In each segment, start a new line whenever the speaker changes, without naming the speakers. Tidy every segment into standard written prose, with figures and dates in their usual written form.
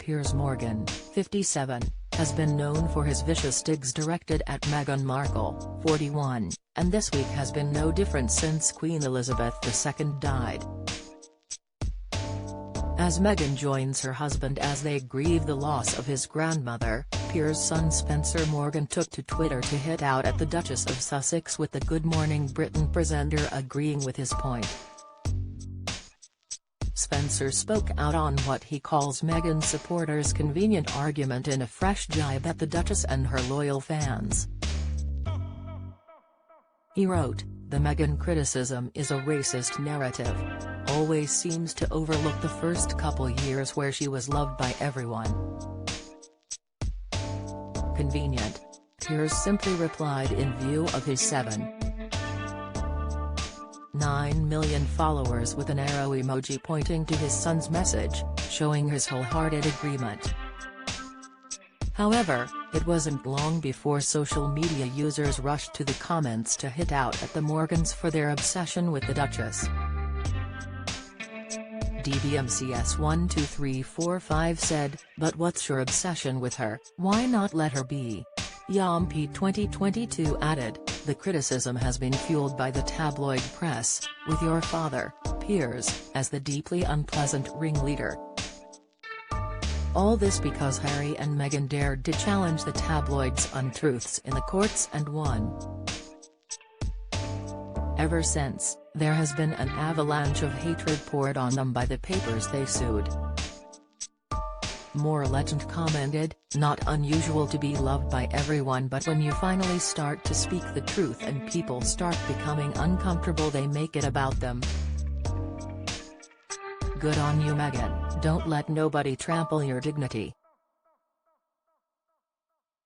Piers Morgan, 57, has been known for his vicious digs directed at Meghan Markle, 41, and this week has been no different since Queen Elizabeth II died. As Meghan joins her husband as they grieve the loss of his grandmother, Piers' son Spencer Morgan took to Twitter to hit out at the Duchess of Sussex, with the Good Morning Britain presenter agreeing with his point. Spencer spoke out on what he calls Meghan supporters' convenient argument in a fresh jibe at the Duchess and her loyal fans. He wrote, "The Meghan criticism is a racist narrative. Always seems to overlook the first couple years where she was loved by everyone." Convenient, Piers simply replied in view of his 7.9 million followers with an arrow emoji pointing to his son's message, showing his wholehearted agreement. However, it wasn't long before social media users rushed to the comments to hit out at the Morgans for their obsession with the Duchess. DBMCS12345 said, "But what's your obsession with her? Why not let her be?" Yampi 2022 added, "The criticism has been fueled by the tabloid press, with your father, Piers, as the deeply unpleasant ringleader. All this because Harry and Meghan dared to challenge the tabloids' untruths in the courts and won. Ever since, there has been an avalanche of hatred poured on them by the papers they sued." More Legend commented, "Not unusual to be loved by everyone, but when you finally start to speak the truth and people start becoming uncomfortable, they make it about them. Good on you, Meghan, don't let nobody trample your dignity."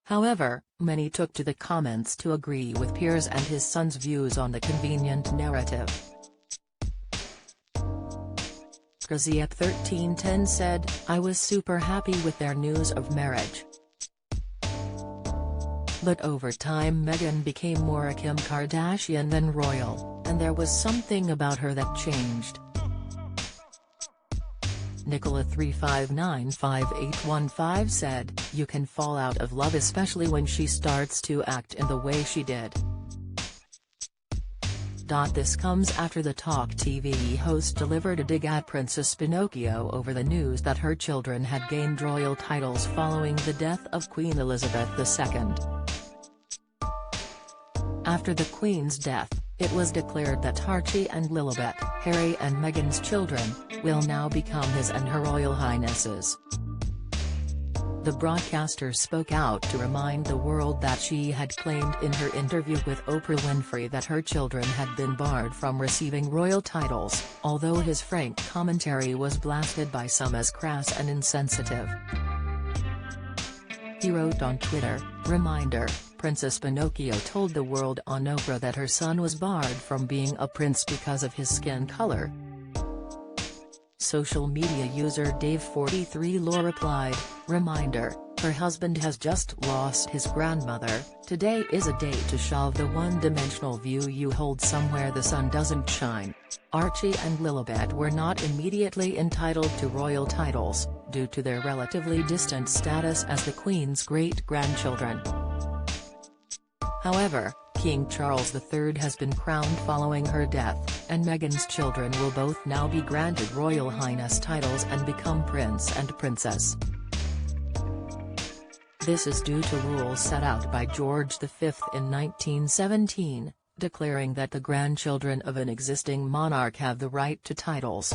However, many took to the comments to agree with Piers and his son's views on the convenient narrative. Gaziep1310 said, "I was super happy with their news of marriage. But over time Meghan became more a Kim Kardashian than royal, and there was something about her that changed." Nicola359515 said, "You can fall out of love, especially when she starts to act in the way she did." This comes after the Talk TV host delivered a dig at Princess Pinocchio over the news that her children had gained royal titles following the death of Queen Elizabeth II. After the Queen's death, it was declared that Archie and Lilibet, Harry and Meghan's children, will now become his and her Royal Highnesses. The broadcaster spoke out to remind the world that she had claimed in her interview with Oprah Winfrey that her children had been barred from receiving royal titles, although his frank commentary was blasted by some as crass and insensitive. He wrote on Twitter, "Reminder, Princess Pinocchio told the world on Oprah that her son was barred from being a prince because of his skin color." Social media user Dave43law replied, "Reminder, her husband has just lost his grandmother. Today is a day to shelve the one-dimensional view you hold somewhere the sun doesn't shine." Archie and Lilibet were not immediately entitled to royal titles, due to their relatively distant status as the Queen's great-grandchildren. However, King Charles III has been crowned following her death, and Meghan's children will both now be granted Royal Highness titles and become Prince and Princess. This is due to rules set out by George V in 1917, declaring that the grandchildren of an existing monarch have the right to titles.